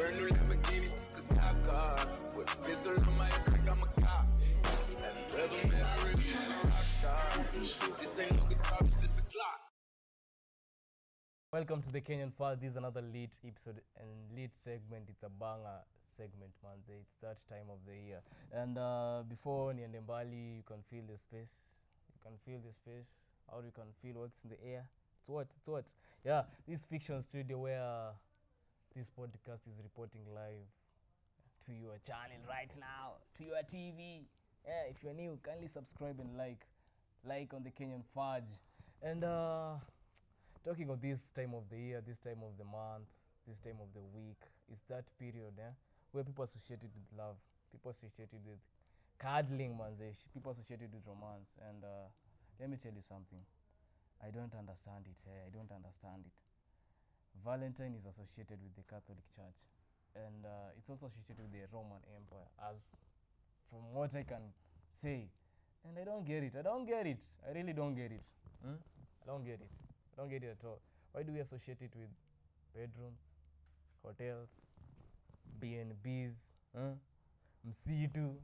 brand new Lamborghini, a cop car. With a pistol on my hip like I'm a cop. And resume, I really am a rock star. This ain't no guitar, it's just a clock. Welcome to the Kenyan Fudge. This is another lead episode and lead segment. It's a banger segment, manze. It's that time of the year. And before niende mbali, you can feel the space. You can feel the space. Or you can feel what's in the air. It's what? Yeah, this fiction studio where this podcast is reporting live to your channel right now, to your TV. Yeah, if you're new, kindly subscribe and like on the Kenyan Fudge. And talking of this time of the year, this time of the month, this time of the week, it's that period where people associate it with love, people associate it with cuddling, manze, people associate it with romance. And let me tell you something. I don't understand it. I don't understand it. Valentine is associated with the Catholic Church, and it's also associated with the Roman Empire, as from what I can say. And I don't get it. I really don't get it. I don't get it at all. Why do we associate it with bedrooms, hotels, B&Bs, msitu,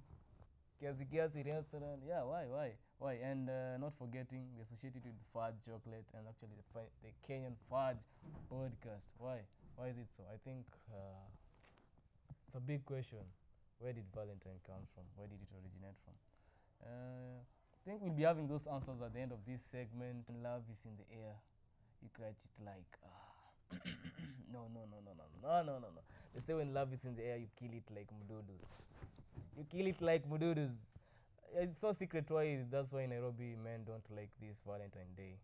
kiasi restaurant? Yeah, why? And not forgetting, we associate it with Fudge chocolate and actually the Kenyan Fudge podcast. Why is it so? I think it's a big question. Where did Valentine come from? Where did it originate from? I think we'll be having those answers at the end of this segment. Love is in the air. You catch it like no. They say when love is in the air, you kill it like mududus. It's so secret why. That's why Nairobi men don't like this Valentine Day.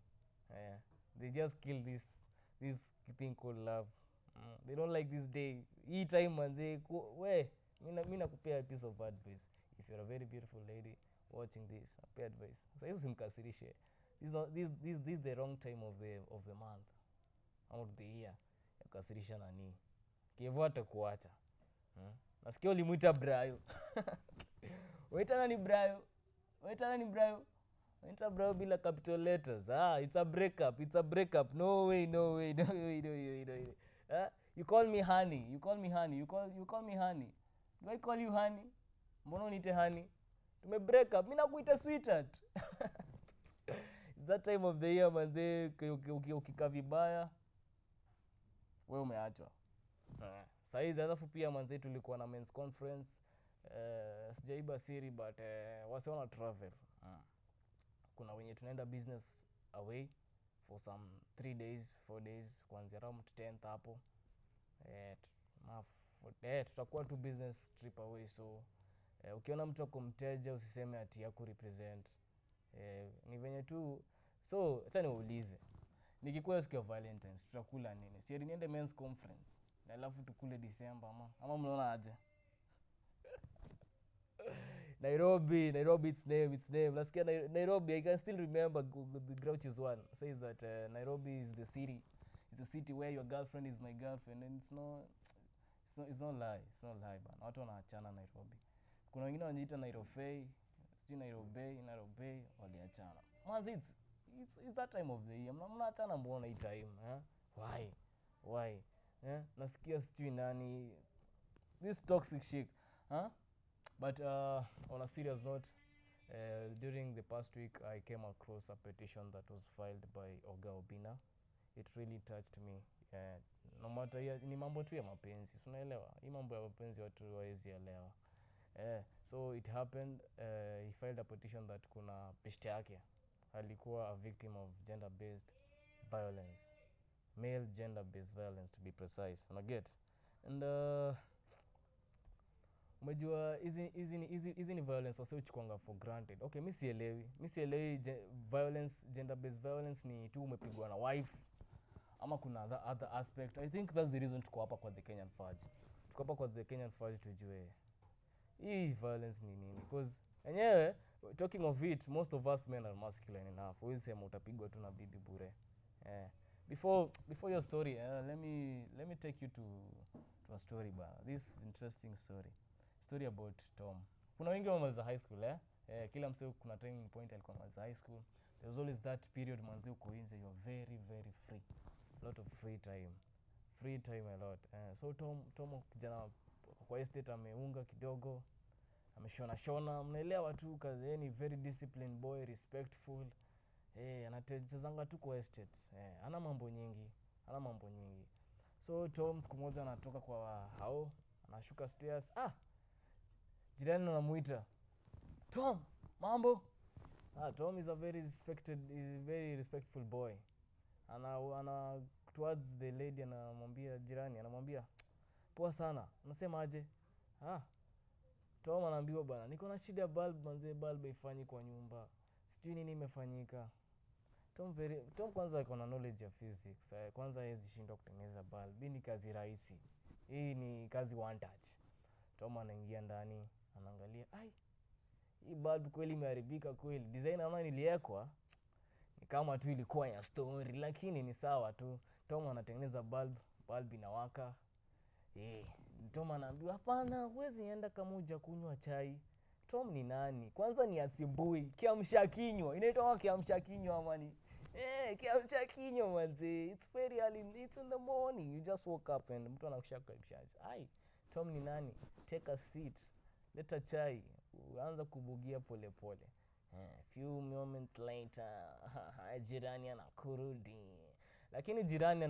They just kill this thing called love. They don't like this day. Each time manze, mi nakupea a piece of advice. If you're a very beautiful lady watching this, pay advice. So hizo simkasirishe. This is the wrong time of the month, of the year. Ya kukasirisha nani? Kievo atakuacha. Nasikia ulimuita Brayo. Waita nani Brayo? Waita Brayo bila capital letters. It's a breakup. No way. You call me honey. You call me honey. Do I call you honey? Mbona unite honey? Tume break up. Mimi nakuita sweetheart. It's that time of the year, manze. Ukika vibaya, wewe umeachwa. Saizi alafu pia manze tulikuwa na men's conference. Sijaiba siri but wase wana travel. Kuna wenye tunaenda business away for some 3 days, 4 days, kuanzia around 10th hapo. Tutakuwa tu business trip away, so ukiona mtu ako mteja usiseme ati yako represent. Ni venye tu. So acha niulize, nikikuwa siku ya Valentine's tutakula nini? Si niende men's conference na alafu tukule December ama mnaona aje? Nairobi, it's name. Nasikia Nairobi, I can still remember the Crotchets one says that Nairobi is the city. It's a city where your girlfriend is my girlfriend, and it's not lie. It's not lie bana. Watu wanaachana Nairobi. Kuna wengine wanajiita Nairobi, sijui Nairobi waliachana. Manzi, it's that time of the year. Mnaachana mbona hii time, Why? Nasikia sijui nani this toxic shit, But on a serious note, during the past week I came across a petition that was filed by Oga Obina. It really touched me. No matter ni mambo tu ya mapenzi, unaelewa? Hii mambo ya mapenzi watu hawezi elewa. So it happened, he filed a petition that kuna peshte yake alikuwa a victim of gender-based violence. Male gender-based violence to be precise. Unaget? And umejua hizi ni violence wase uchukuanga for granted. Okay, mimi sielewi violence, gender-based violence ni tu umepigwa na wife ama kuna other aspect. I think that's the reason tuko hapa kwa the Kenyan Fudge. Tuko hapa kwa the Kenyan Fudge tujue hii violence ni nini, because enyewe talking of it, most of us men are masculine enough. Huwezi sema utapigwa tu na bibi bure. Before your story, let me take you to a story ba. This interesting story about Tom. Kuna wengi wamaliza high school kila mseo kuna turning point alikuwa maliza high school. There's always that period manzi uko nje, you're very very free. A lot of free time. free time a lot. So Tom kijana kwa estate ameunga kidogo, ameshona, mnaelewa tu kazi yeye ni very disciplined boy, respectful. Anachezanga tu kwa estate. Hana mambo nyingi. So Tom siku moja anatoka kwa hao, anashuka stairs. Jirani anamuita, "Tom, mambo?" Tom is a very respectful boy. Ana towards the lady anamwambia jirani, anamwambia, "Poa sana, unasema aje?" Tom anaambiwa bana, "Niko na shida ya bulb manze, bulb haifanyi kwa nyumba. Sijui nini imefanyika." Tom kwanza ako na knowledge ya physics. Kwanza hawezi shindwa kutengeneza bulb. Hii ni kazi rahisi. Hii ni kazi one touch. Tom anaingia ndani, anaangalia, hii bulb kweli imeharibika kweli. Design ama niliekwa ni kama tu ilikuwa ya story, lakini ni sawa tu. Tom anatengeneza bulb inawaka. Tom anaambiwa, "Hapana, huwezi enda kama hujakunywa chai." Tom ni nani? Kwanza ni asubuhi, kiamsha kinywa. Inaitwa kiamsha kinywa ama ni? Kiamsha kinywa manze. It's very early, it's in the morning. You just woke up and mtu anakushaka kiamsha. Tom ni nani? Take a seat. Leta chai. Anza kubugia pole pole. Few moments later, jirani anakurudi. Lakini jirani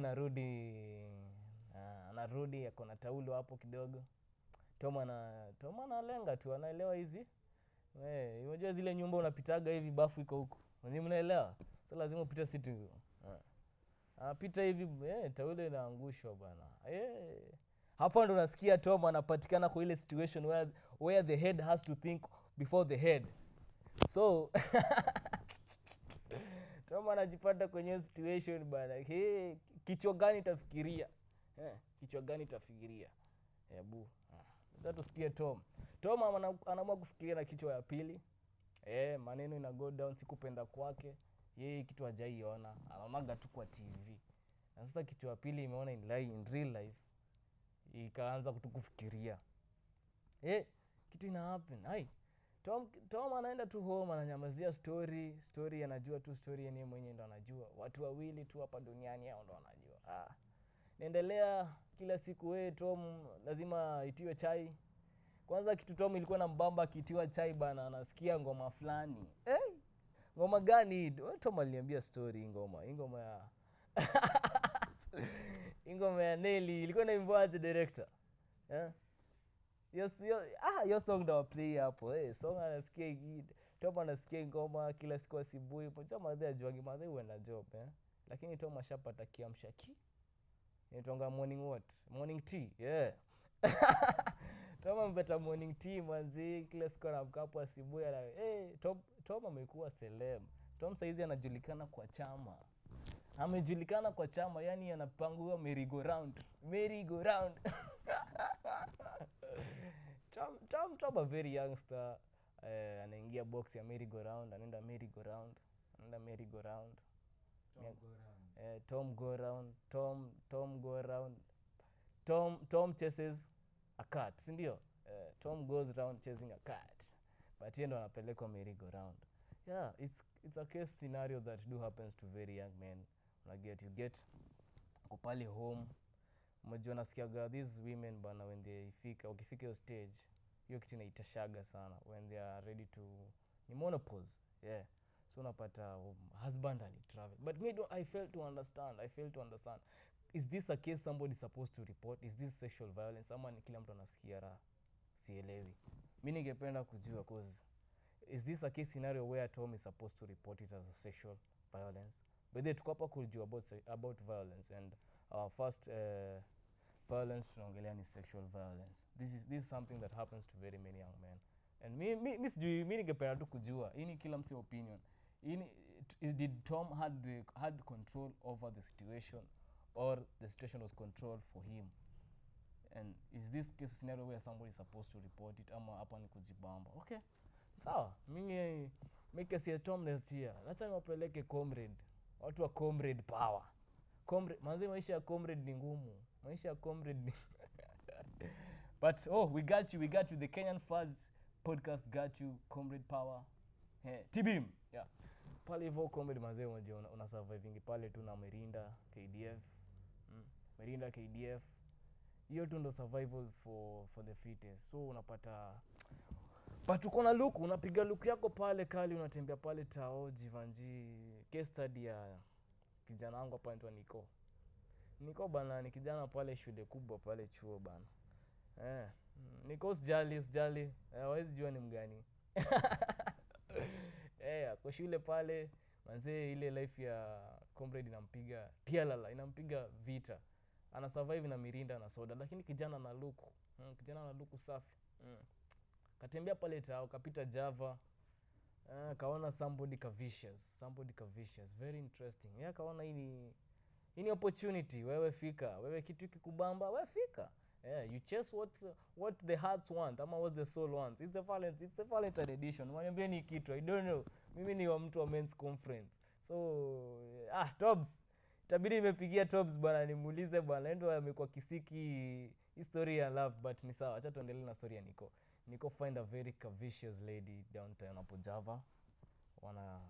anarudi ako na taulo hapo kidogo. Tom analenga tu, anaelewa hizi. Unajua zile nyumba unapitaga hivi bafu iko huko. Mnaelewa? So lazima upite sitting room. Pita hivi, taulo inaangushwa bana. Hapo ndo nasikia Tom anapatikana kwa ile situation where the head has to think before the head. So Tom anajipata kwenye situation bana. Kichwa gani itafikiria? Kichwa gani itafikiria? Hebu. Sasa tusikie Tom. Tom anaamua kufikiria na kichwa ya pili. Maneno ina go down, sikupenda kwake. Yeye kitu hajaiona. Anaonaga tu kwa TV. Na sasa kichwa ya pili imeona in real life. Ikaanza kufikiria. Kitu ina happen. Tom anaenda tu home, ananyamazia story anajua tu story yeye mwenyewe ndo anajua. Watu wawili tu hapa duniani hao ndo wanajua. Naendelea kila siku Tom lazima itiwe chai. Kwanza kitu Tom ilikuwa na mbamba akitiwa chai bana, anasikia ngoma fulani. Ngoma gani? Tom aliniambia story ngoma. Ngoma ya Nelly ilikuwa inaimbwa aje director? Yo song ndo play hapo. Song anasikia hii. Tom anasikia ngoma kila siku asubuhi. Mmoja madhe ajuangi madhe huenda job. Lakini Tom ashapata kiamsha inaitwa morning what? Morning tea. Tom amepata morning tea manzi, kila siku anaamka hapo asubuhi Tom amekuwa celeb. Tom saizi anajulikana kwa chama. Amejulikana kwa chama, yani anapangua merry go round. Tom a very youngster. Anaingia box ya merry go round, anaenda merry go round. Tom go round. Tom chases a cat, si ndio? Tom goes around chasing a cat. But yeye ndo anapelekwa merry go round. Yeah, it's a case scenario that do happens to very young men. You get kupali home. Mmoja nasikiaga these women bana when wakifika your stage, hiyo kitu inaitashaga sana when they are ready to ni menopause. So unapata husband ali travel. But I fail to understand. Is this a case somebody supposed to report? Is this sexual violence? Ama ni kila mtu anasikia raha? Sielewi. Mimi ningependa kujua cause is this a case scenario where Tom is supposed to report it as a sexual violence? But they tuko hapa kujua about violence, and our first violence tunaongelea ni sexual violence. This is something that happens to very many young men. And mimi ningependa tu kujua, hii ni kila mse opinion. Did Tom had control over the situation, or the situation was controlled for him? And is this case scenario where somebody is supposed to report it, ama hapa ni kujibamba? Okay, sawa. Mimi kesi ya Tom next year, acha niwapeleke comrade. Watu wa comrade power. Manze maisha ya comrade ni ngumu. But we got you. The Kenyan Fudge podcast got you. Comrade power. Tibim. Yeah. Pale hivyo comrade manze una surviving pale tu na Merinda, KDF. Mirinda KDF. Hiyo tu ndo survival for the fittest. So unapata but uko na look, unapiga look yako pale kali, unatembea pale tao Jivanji. Case study ya kijana wangu hapa anaitwa Niko bana, ni kijana pale shule kubwa pale chuo bana. Niko usijali. Hawezi jua ni mgani. Kwa shule pale manze, ile life ya comrade inampiga tialala, inampiga vita. Ana survive na mirinda na soda, lakini kijana na look, safi. Katembea pale tao, kapita Java. Kaona somebody vicious, very interesting. Kaona hii ni opportunity. Wewe fika, wewe kitu kikubamba, wewe fika. You chase what the hearts want, ama what the soul wants. It's the Valentine edition. Mwambie ni kitu, I don't know. Mimi ni wa mtu wa men's conference. So Tobs, itabidi nimepigia Tobs bwana, nimuulize bwana, ndio amekuwa kisiki history ya love, but ni sawa. Acha tuendelee na story ya Niko find a very vicious lady downtown hapo Java. Wana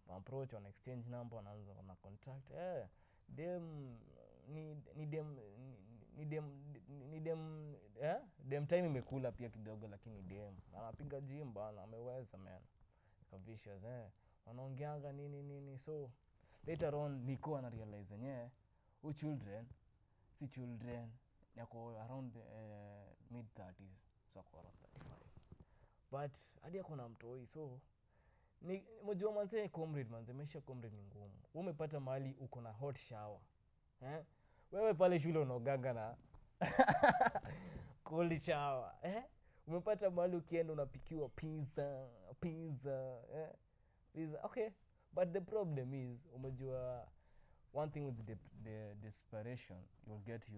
approach, wana exchange number, wana contact. Dem time imekula pia kidogo, lakini dem anapiga gym bana, ameweza man. Vicious wanaongeanga nini. So later on Niko ana realize si children yako around mid 30s, so kwa around 35, but hadi ako na mtoi. So ni mjua manze, comrade manze, maisha comrade ni ngumu. Umepata mahali uko na hot shower, wewe pale shule unaoganga na cold shower, umepata mahali ukienda unapikiwa pizza. Okay, but the problem is, umejua one thing with the desperation, you'll get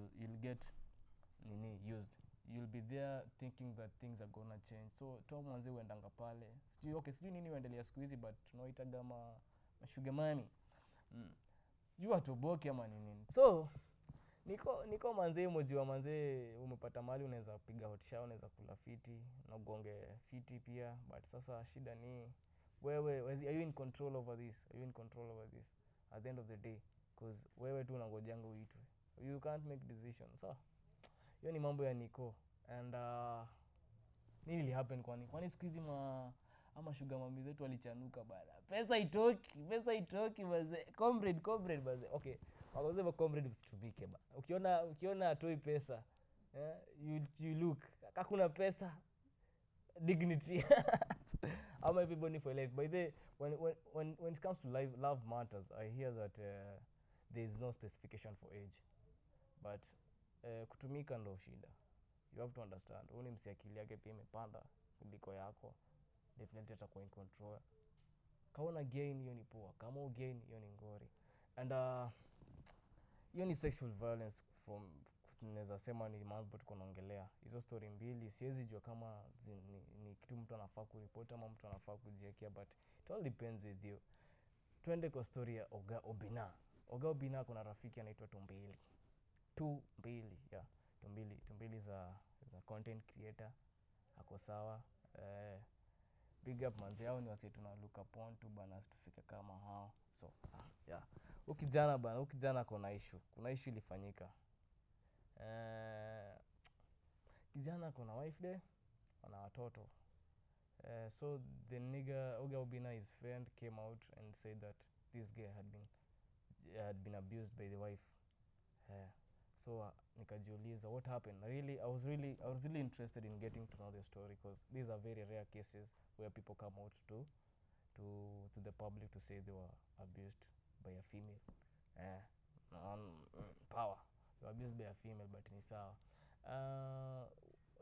used. You'll be there thinking that things are gonna change. So Tom manze uendanga pale, sijui nini uendelea siku hizi, but tunaita kama mashugamani, sijui atoboki ama nini. So niko manze, mojua manze, umepata mahali unaweza piga hot shower, unaweza kula fiti na ugonge fiti pia. But sasa shida ni wewe, are you in control over this? At the end of the day, because wewe tu unangojanga uitwe, you can't make decisions. So hiyo ni mambo ya Niko. And nini li happen kwani siku hizi ama sugar mami zetu walichanuka bana. Pesa itoki baze. Comrade baze. Okay, wakosema comrade msitumike bana. Ukiona atoi pesa, you look. Hakuna pesa, dignity. I'm everybody for life. By the when it comes to love matters, I hear that there is no specification for age. But kutumika ndo shida. You have to understand, uni msiakili yake pia imepanda kuliko yako, definitely atakuwa in control. Kaona gain, hiyo ni poa. Kama gain, hiyo ni ngori. And hiyo ni sexual violence from, naweza sema ni mambo tuko naongelea. Hizo story mbili siwezi jua kama ni kitu mtu anafaa kuripoti ama mtu anafaa kujiekea, but it all depends with you. Twende kwa story ya Oga Obina. Kuna rafiki anaitwa Tumbili. Tumbili za content creator. Ako sawa. Big up manzi, hao ni wase tuna look upon tu bana, tufike kama hao. So ukijana kuna issue ilifanyika. Kijana kuna wife there, ana watoto. So the nigga Oga Obina, his friend, came out and said that this guy had been abused by the wife. So nikajiuliza what happened. I was really interested in getting to know the story, because these are very rare cases where people come out to the public to say they were abused by a female. Power. They were abused by a female, but ni sawa.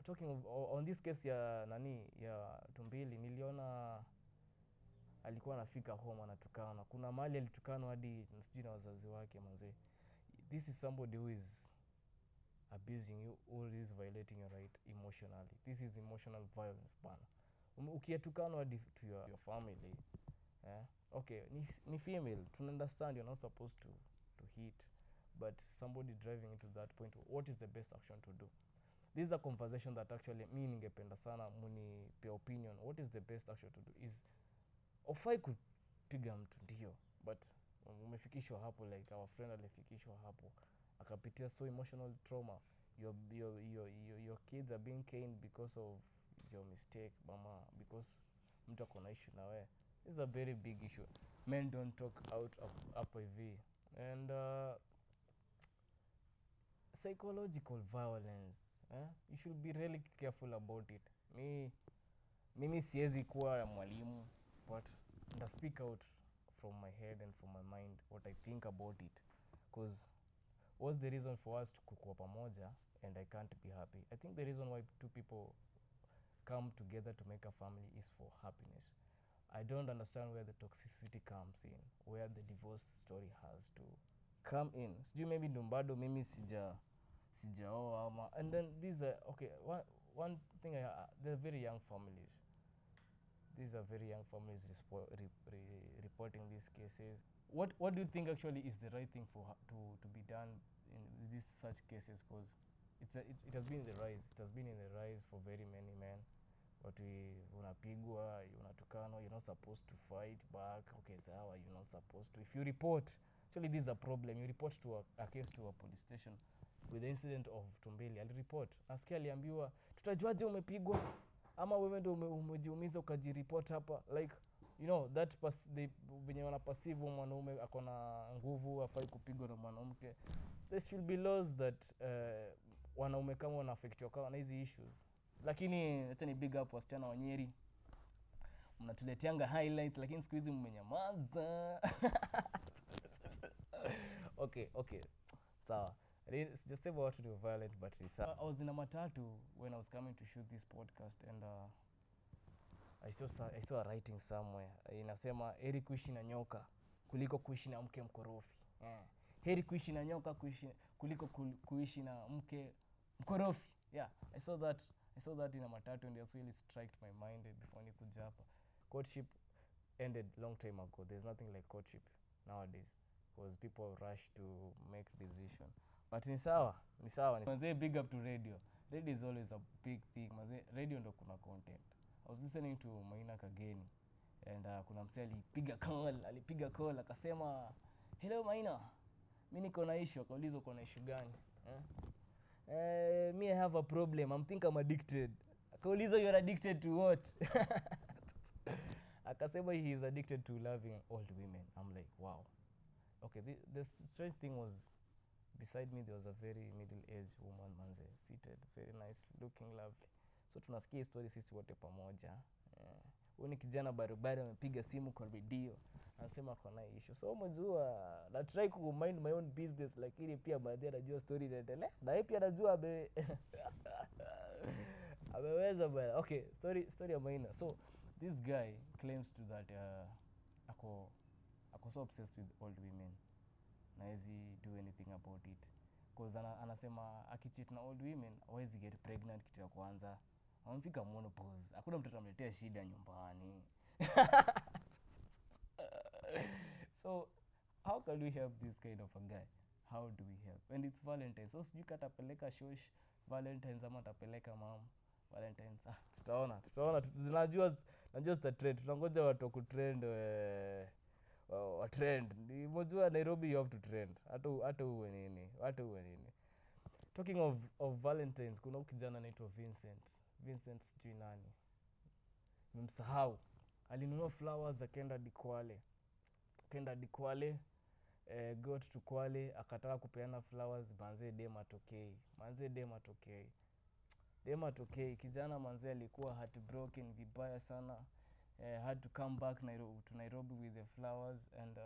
Talking on this case ya Tumbili, niliona alikuwa anafika home anatukana. Kuna mahali alitukana hadi sijui na wazazi wake manze. This is somebody who is abusing you or is violating your right emotionally. This is emotional violence bana. Ukiatukana hadi to your family, okay, ni female, to understand you're not supposed to hit, but somebody driving into that point, what is the best action to do? This is a conversation that actually me ningependa sana muni pe opinion. What is the best action to do is, ofai kupiga mtu ndio, but umefikishwa hapo, like our friend alifikishwa hapo, akapitia so emotional trauma, your kids are being caned because of your mistake mama, because mtu akona issue na wewe. This is a very big issue. Men don't talk out up hivi. And psychological violence, you should be really careful about it. Mimi siwezi kuwa mwalimu, but I speak out from my head and from my mind what I think about it, because what's the reason for us to kukua pamoja and I can't be happy? I think the reason why two people come together to make a family is for happiness. I don't understand where the toxicity comes in, where the divorce story has to come in. Sijui maybe ndumbado mimi sijaoa ama. And then these are okay, one thing, they're very young families. These are very young families reporting these cases. What do you think actually is the right thing to be done in these such cases? Because it has been in the rise. It has been in the rise for very many men. Unapigwa, unatukanwa, you're not supposed to fight back. Okay, sawa, you're not supposed to. If you report, actually this is a problem. You report to a case to a police station with the incident of Tumbili. I'll report. Nasikia aliambiwa, tutajuaje umepigwa? Ama wewe ndio umejiumiza ukajireport hapa. Like, you know, that venye wanapasivu mwanaume akona nguvu afai kupigwa na mwanamke. There should be laws that wanaume kama wanaafektiwa kama na hizi issues. Lakini acha ni big up wasichana wa Nyeri. Mnatuletianga highlights lakini siku hizi mmenyamaza. Okay. Sawa. It's just about to do violent, but I was in a matatu when I was coming to shoot this podcast, and I saw a writing somewhere. Inasema heri kuishi na nyoka kuliko kuishi na mke mkorofi. Heri kuishi na nyoka kuliko kuishi na mke mkorofi. Yeah, I saw that in a matatu, and it really struck my mind before nikuja hapa. Courtship ended long time ago. There's nothing like courtship nowadays because people rush to make decision. But ni sawa. Manze, big up to radio. Radio is always a big thing. Manze, radio ndo kuna content. I was listening to Maina Kageni, and kuna msee alipiga call akasema, hello Maina, mimi niko na issue. Akauliza uko na issue gani? Me I have a problem. I think I'm addicted. Akauliza you're addicted to what? Akasema he is addicted to loving old women. I'm like, wow. Okay, the strange thing was, beside me there was a very middle-aged woman, manze, seated, very nice looking, lovely. So tunasikia story sisi wote pamoja. Huyu ni kijana barabara amepiga simu kwa radio, anasema kuna issue. So mjua na try to mind my own business, lakini pia baadaye anajua story inaendelea. Na yeye pia anajua ameweza bwana. Okay, story ya Maina. So this guy claims to that ako so obsessed with old women. Na hezi do anything about it. Because anasema akicheat na old women hawezi get pregnant kitu ya kwanza. Amefika menopause. Hakuna mtoto amletea shida nyumbani. So how can we help this kind of a guy? How do we help? And it's Valentine. So sijui katapeleka shosh Valentine's ama atapeleka mom Valentine's. Tutaona. Najua zita trend. Tunangoja watu kutrend trend. Mojua Nairobi you have to trend. Hata uwe nini. Talking of Valentine's, kuna kijana anaitwa Vincent sijui nani. Nimemsahau. Alinunua flowers akaenda Kwale. Got to Kwale akataka kupeana flowers, manze dem atokei. Kijana manze alikuwa heartbroken vibaya sana. Had to come back to Nairobi with the flowers, and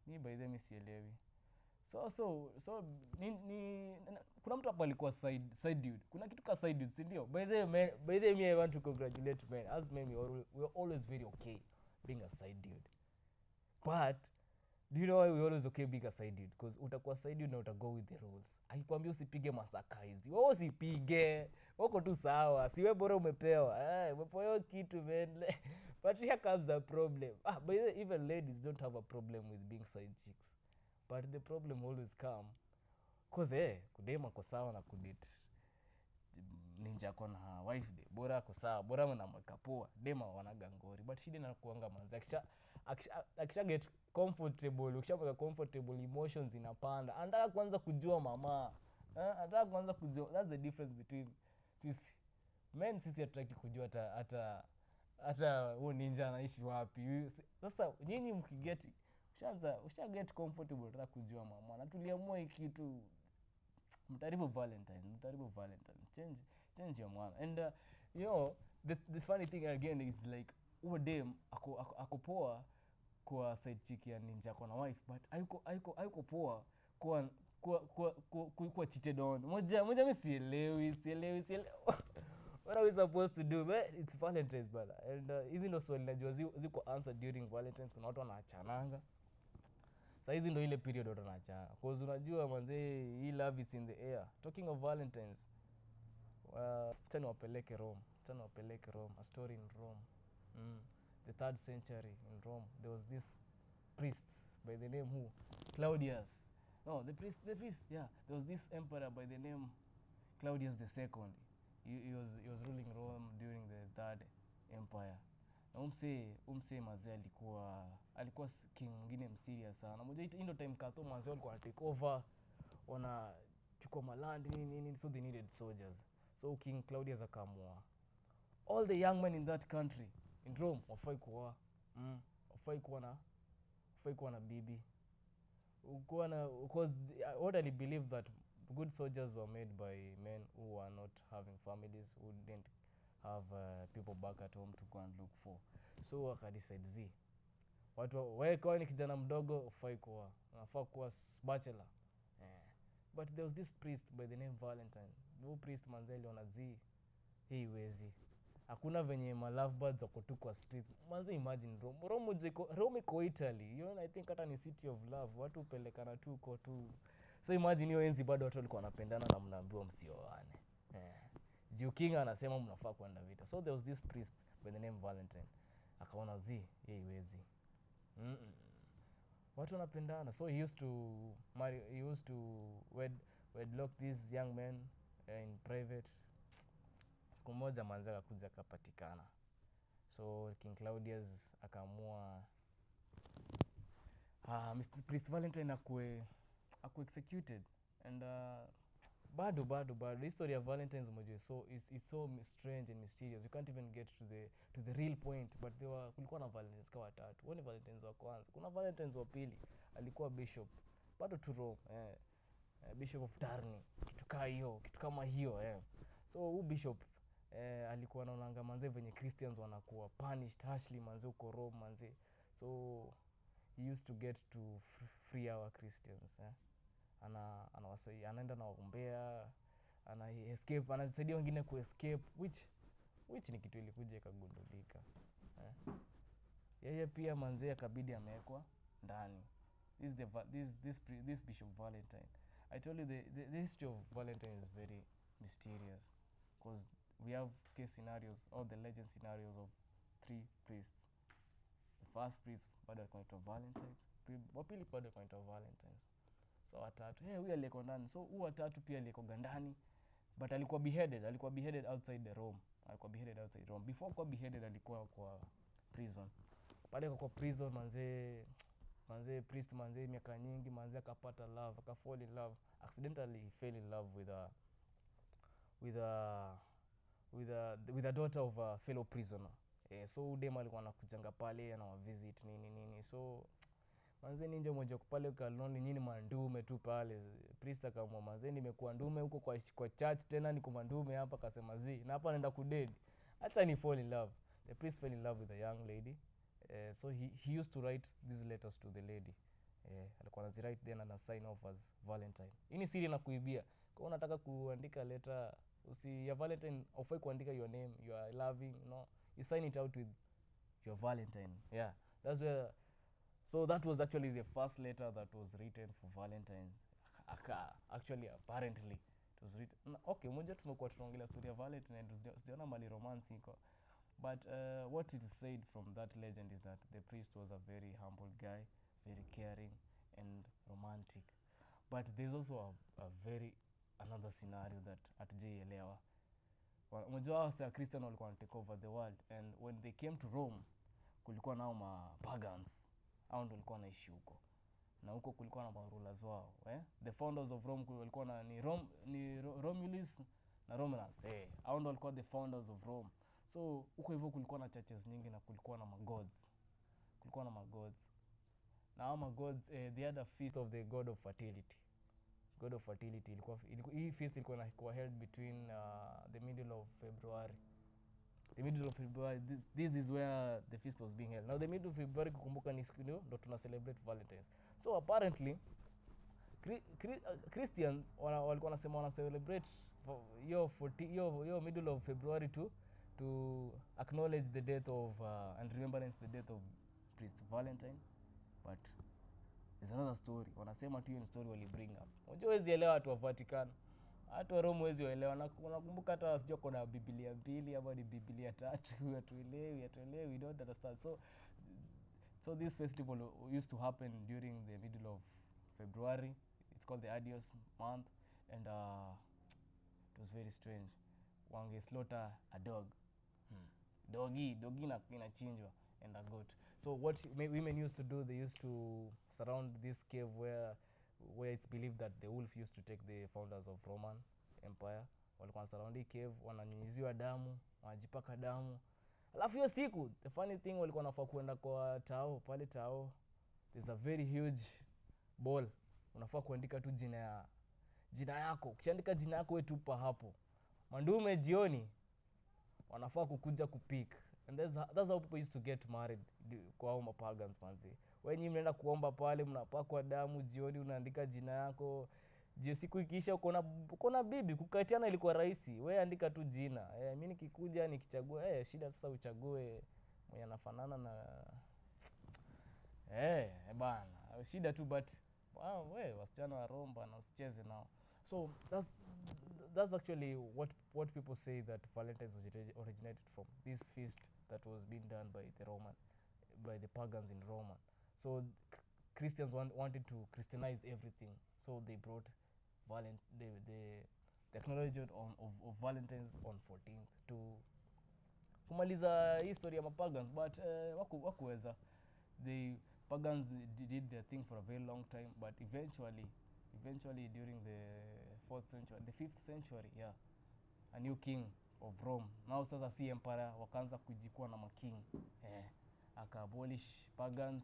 me by them sielewi. So kuna mtu hapa alikuwa side dude. Kuna kitu ka side dude, si ndio? By the way, me I want to congratulate men. As men we're always very okay being a side dude. But do you know why we always okay being a side dude? Because utakuwa side dude na utago with the rules. Akikwambia usipige masaka hizi, wewe usipige. Uko tu sawa. Siwe bora umepewa. Umepewa kitu man. But here comes a problem. By the way, even ladies don't have a problem with being side chicks. But the problem always come because kudema kwa sawa na kudate ninja kona wife day. Bora kwa sawa, bora mnamweka poa. Dema wanaga ngori. But shida inakuanga manzi. Akisha get comfortable, ukishapata comfortable, emotions inapanda. Anataka kuanza kujua mama. Anataka kuanza kujua. That's the difference between sisi. Men sisi hatutaki kujua hata huo ninja anaishi wapi. Sasa nyinyi mkigeti usha get comfortable, unataka kujua mama. Na tuliamua hii kitu mtaribu Valentine. Change your mama. And you know, the funny thing again is like huo dem ako poa kwa side chick ya ninja kwa na wife, but hayuko poa kwa cheated on. Moja mimi sielewi. What are we supposed to do? But it's Valentine's brother. And hizi ndo swali najua ziko answer during Valentine's. Kuna watu wanaachananga. Sasa hizi ndo ile period watu wanaachana. Cause unajua manze hii love is in the air. Talking of Valentine's, acha niwapeleke Rome. A story in Rome. The 3rd century in Rome. There was this priest by the name who? Claudius. No, the priest, yeah. There was this emperor by the name Claudius II. He was ruling Rome during the 3rd empire. Na umse mazee alikuwa king mwingine mserious sana. Mmoja hii ndo time kato mazee walikuwa na take over, wanachukua maland nini, so they needed soldiers. So King Claudius akamua all the young men in that country in Rome wafai kuwa na bibi. Because what I believe that good soldiers were made by men who were not having families, who didn't have people back at home to go and look for. So wakadecide wewe kwa ni kijana mdogo unafaa kuwa bachelor. But there was this priest by the name Valentine. No priest manzeli ona hii wezi. Hakuna venye ma lovebirds wako tu kwa streets. Manze imagine Rome iko Italy. You know, I think hata ni city of love. Watu pelekana tu uko tu. So imagine hiyo enzi bado watu walikuwa wanapendana na mnaambiwa msioane. Juu king anasema mnafaa kwenda vita. So there was this priest by the name Valentine. Akaona hii wezi. Watu wanapendana. So he used to wedlock these young men in private. Siku moja manze akakuja akapatikana. So King Claudius akaamua Mr. Priest Valentine aku executed. And bado the story of Valentine's umejua is so strange and mysterious. You can't even get to the real point. But kulikuwa na Valentines kwa watatu. Wani Valentines wa kwanza. Kuna Valentines wa pili alikuwa bishop bado to Rome, Bishop of Tarni, kitu kama hiyo. So who bishop alikuwa anaonanga manze venye Christians wanakuwa punished harshly manze uko Rome manze. So he used to get to free our Christians. Anaenda na waombea, escape, anasaidia wengine escape, which ni kitu ilikuja ikagundulika. Yeye pia manze akabidi amewekwa ndani. This Bishop Valentine. I told you the history of Valentine is very mysterious, because we have case scenarios, or the legend scenarios of 3 priests. The first priest bado alikuwa anaitwa Valentine, wa pili bado alikuwa anaitwa Valentine. So watatu, huyu aliyeko ndani. So huyu watatu pia aliyeko ndani, but alikuwa beheaded outside Rome. Before kuwa beheaded alikuwa kwa prison. Pale kwa prison manze priest miaka nyingi manze akapata love, akafall in love, accidentally he fell in love with a daughter of a fellow prisoner. So dem alikuwa anakujanga pale ana visit nini. So manze ninja moja pale kaloni nyinyi mandume tu pale. Priest akamwambia manze nimekuwa ndume huko kwa church, tena niko mandume hapa, akasema na hapa naenda kudedi. Hata ni fall in love. The priest fell in love with a young lady. So he used to write these letters to the lady. Alikuwa anazirite then ana sign off as Valentine. Hii ni siri na kuibia. Kwa unataka kuandika letter ya Valentine, ufai kuandika your name, you are loving, no. You sign it out with your Valentine. Yeah. That's where. So that was actually the first letter that was written for Valentine. Actually, apparently it was written. Okay, mmoja tumekuwa tunaongelea story ya Valentine, sijaona mali romance iko. But what is said from that legend is that the priest was a very humble guy, very caring and romantic. But there's also another scenario that hatujaielewa. Unajua wasa Christian walikuwa take over the world, and when they came to Rome kulikuwa nao ma pagans. hao ndio walikuwa wanaishi huko, na huko kulikuwa na marulers wao the founders of Rome walikuwa na ni Romulus na Romulus hao ndio walikuwa the founders of Rome. So huko hivyo kulikuwa na churches nyingi na kulikuwa na magods, na hao magods they had a feast of the god of fertility. God of fertility ilikuwa hii feast ilikuwa held between the middle of February. This is where the feast was being held. Now the middle of February kukumbuka ni siku ndio tuna celebrate Valentines. So apparently Christians walikuwa wanasema wana celebrate your middle of February to acknowledge the death of and remembrance the death of Priest Valentine. But there's another story. Wanasema tu hiyo story wali bring up. Unajua wezi elewa watu wa Vatican. Watu wa Rome wezi elewa. Nakumbuka hata sijui kuna Biblia 2 ama ni Biblia 3. Hatuelewi. We don't understand. So this festival used to happen during the middle of February. It's called the Adios month, and it was very strange. Wange slaughter a dog. Dogi inachinjwa and a goat. So what women used to do, they used to surround this cave where it's believed that the wolf used to take the founders of Roman Empire. Walikuwa surround the cave, wananyunyiziwa damu, wanajipaka damu. Alafu hiyo siku, the funny thing, walikuwa wanafaa kuenda kwa tao, pale tao there's a very huge ball. Unafaa kuandika tu jina yako. Ukishaandika jina yako wewe tupa hapo. Mandume jioni wanafaa kukuja kupick. And that's how people used to get married kwa hao mapagans manzi. Wewe nyinyi mnaenda kuomba pale, mnapakwa damu, jioni unaandika jina yako. Je, siku ikiisha uko na bibi, kukatiana ilikuwa rahisi. Wewe andika tu jina. Mimi nikikuja nikichagua shida sasa uchague mwenye anafanana na bana. Shida tu, but wewe wasichana wa Roma na usicheze nao. So that's actually what people say that Valentine's originated from, this feast that was being done by the pagans in Rome. So Christians wanted to Christianize everything, so they brought the technology of Valentine's on 14th to kumaliza history ya mapagans, but wakuweza. The pagans did their thing for a very long time, but eventually during the 4th century, the 5th century, a new king of Rome, now sasa si empire, wakaanza kujikuwa na making, aka-abolish pagans,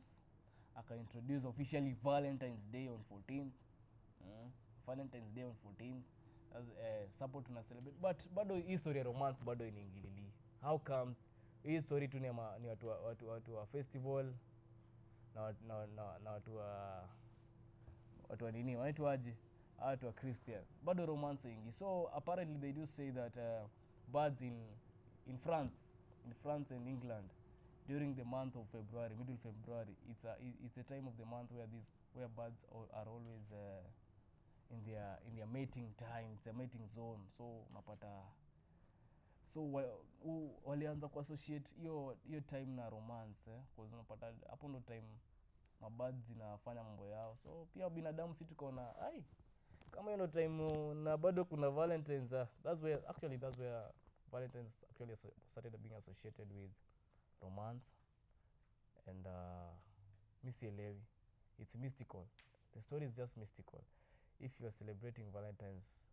aka-introduce officially Valentine's Day on 14th. Valentine's Day on 14th, support tuna celebrate, but bado history ya romance bado inaingilili. How comes hii story tu ni watu wa festival na watu wa nini wanaitwaje, watu wa Christian, bado romance ingi. So apparently they do say that birds in France and England during the month of February, middle February, it's a time of the month where birds are always in their mating time. It's a mating zone. So unapata walianza kuassociate hiyo time na romance, because unapata hapo ndo time mabirds zinafanya mambo yao. So pia binadamu si tukaona kama hiyo time na bado kuna Valentine's, that's where Valentine's actually started being associated with romance. And misielewi, it's mystical. The story is just mystical. If you are celebrating Valentine's,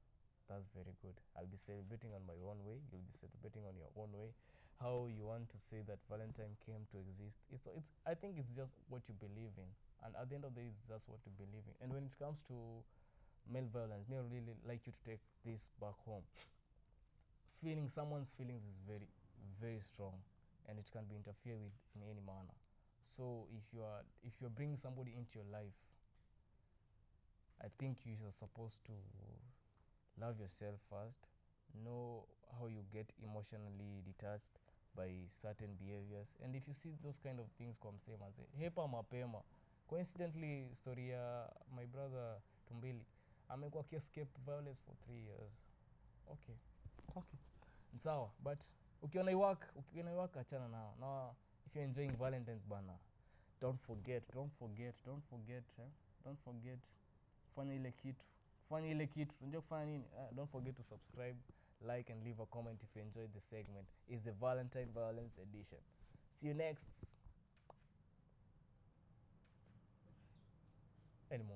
that's very good. I'll be celebrating on my own way, you'll be celebrating on your own way. How you want to say that Valentine came to exist, I think it's just what you believe in, and at the end of the day it's just what you believe in. And when it comes to male violence, me, I really like you to take this back home. Someone's feelings is very, very strong, and it can be interfered with in any manner. So if you're bringing somebody into your life, I think you are supposed to love yourself first, know how you get emotionally detached by certain behaviors, and if you see those kind of things kwa msema hepa mapema. Coincidentally, story ya my brother Tumbili, amekuwa escape violence for 3 years. Okay, sawa, but ukiona iwak achana nao. Now if you're enjoying Valentine's bana, don't forget fanya ile kitu unajua kufanya nini. Don't forget to subscribe, like and leave a comment if you enjoyed the segment. It's the Valentine Violence edition. See you next. Any